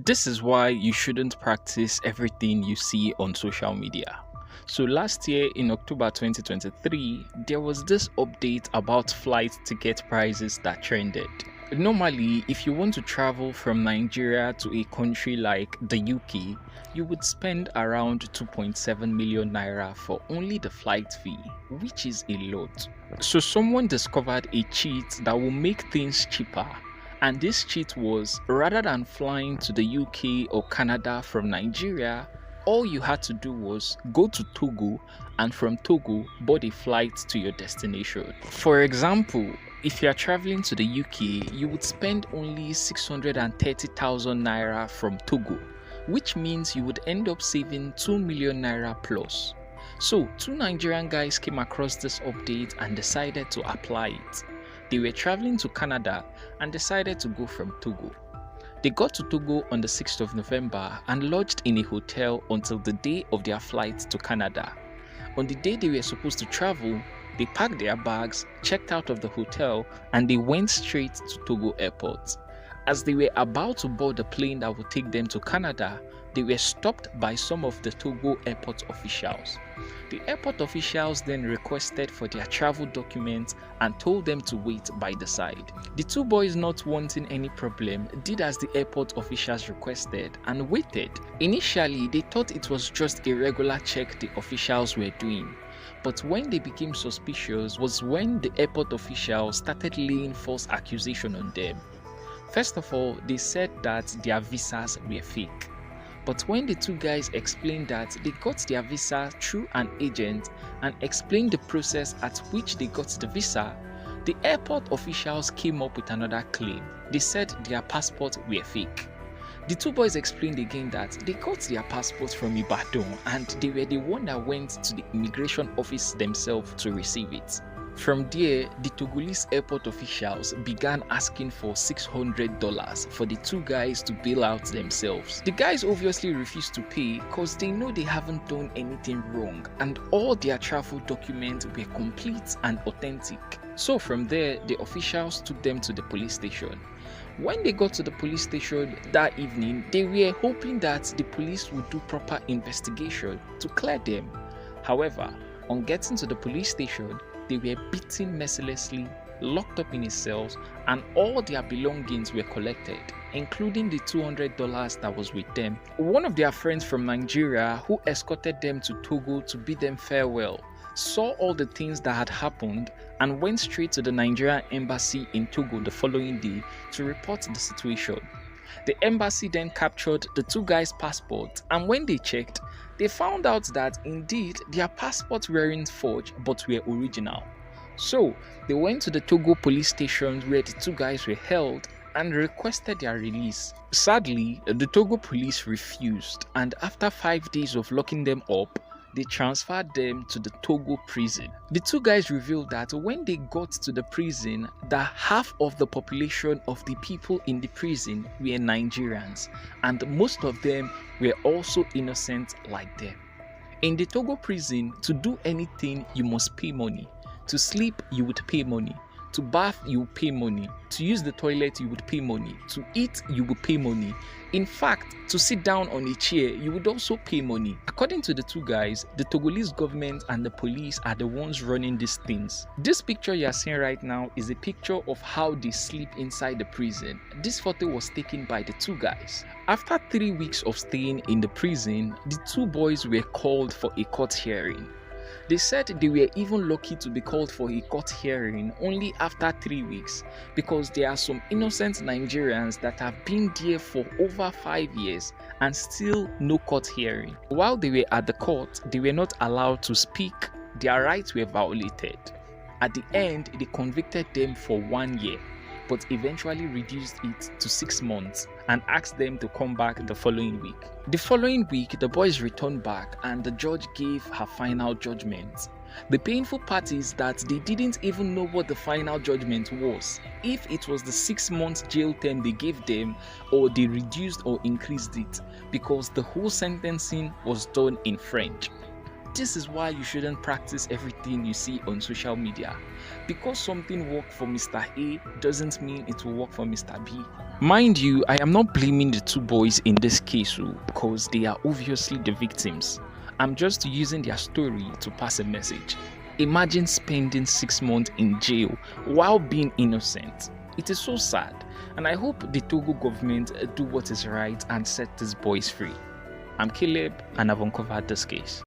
This is why you shouldn't practice everything you see on social media. So last year in October 2023, there was this update about flight ticket prices that trended. Normally, if you want to travel from Nigeria to a country like the UK, you would spend around 2.7 million naira for only the flight fee, which is a lot. So someone discovered a cheat that will make things cheaper. And this cheat was, rather than flying to the UK or Canada from Nigeria, all you had to do was go to Togo and from Togo board a flight to your destination. For example, if you are traveling to the UK, you would spend only 630,000 naira from Togo, which means you would end up saving 2 million naira plus. So, two Nigerian guys came across this update and decided to apply it. They were traveling to Canada and decided to go from Togo. They got to Togo on the 6th of November and lodged in a hotel until the day of their flight to Canada. On the day they were supposed to travel, they packed their bags, checked out of the hotel, and they went straight to Togo airport. As they were about to board the plane that would take them to Canada, they were stopped by some of the Togo airport officials. The airport officials then requested for their travel documents and told them to wait by the side. The two boys, not wanting any problem, did as the airport officials requested and waited. Initially, they thought it was just a regular check the officials were doing. But when they became suspicious was when the airport officials started laying false accusation on them. First of all, they said that their visas were fake. But when the two guys explained that they got their visa through an agent and explained the process at which they got the visa, the airport officials came up with another claim. They said their passports were fake. The two boys explained again that they got their passports from Ibadan and they were the one that went to the immigration office themselves to receive it. From there, the Togolese airport officials began asking for $600 for the two guys to bail out themselves. The guys obviously refused to pay because they know they haven't done anything wrong and all their travel documents were complete and authentic. So from there, the officials took them to the police station. When they got to the police station that evening, they were hoping that the police would do proper investigation to clear them. However, on getting to the police station, they were beaten mercilessly, locked up in his cells, and all their belongings were collected, including the $200 that was with them. One of their friends from Nigeria, who escorted them to Togo to bid them farewell, saw all the things that had happened and went straight to the Nigerian embassy in Togo the following day to report the situation. The embassy then captured the two guys' passports, and when they checked, they found out that indeed their passports weren't forged but were original. So they went to the Togo police station where the two guys were held and requested their release. Sadly, the Togo police refused, and after 5 days of locking them up, they transferred them to the Togo prison. The two guys revealed that when they got to the prison, that half of the population of the people in the prison were Nigerians, and most of them were also innocent like them. In the Togo prison, to do anything, you must pay money. To sleep, you would pay money. To bath, you would pay money. To use the toilet, you would pay money. To eat, you would pay money. In fact, to sit down on a chair, you would also pay money. According to the two guys, the Togolese government and the police are the ones running these things. This picture you are seeing right now is a picture of how they sleep inside the prison. This photo was taken by the two guys. After 3 weeks of staying in the prison, the two boys were called for a court hearing. They said they were even lucky to be called for a court hearing only after 3 weeks because there are some innocent Nigerians that have been there for over 5 years and still no court hearing. While they were at the court, they were not allowed to speak. Their rights were violated. At the end, they convicted them for 1 year, but eventually reduced it to 6 months and asked them to come back the following week. The following week, the boys returned back and the judge gave her final judgment. The painful part is that they didn't even know what the final judgment was, if it was the 6 months jail term they gave them or they reduced or increased it, because the whole sentencing was done in French. This is why you shouldn't practice everything you see on social media. Because something worked for Mr. A doesn't mean it will work for Mr. B. Mind you, I am not blaming the two boys in this case because they are obviously the victims. I'm just using their story to pass a message. Imagine spending 6 months in jail while being innocent. It is so sad, and I hope the Togo government do what is right and set these boys free. I'm Caleb, and I've uncovered this case.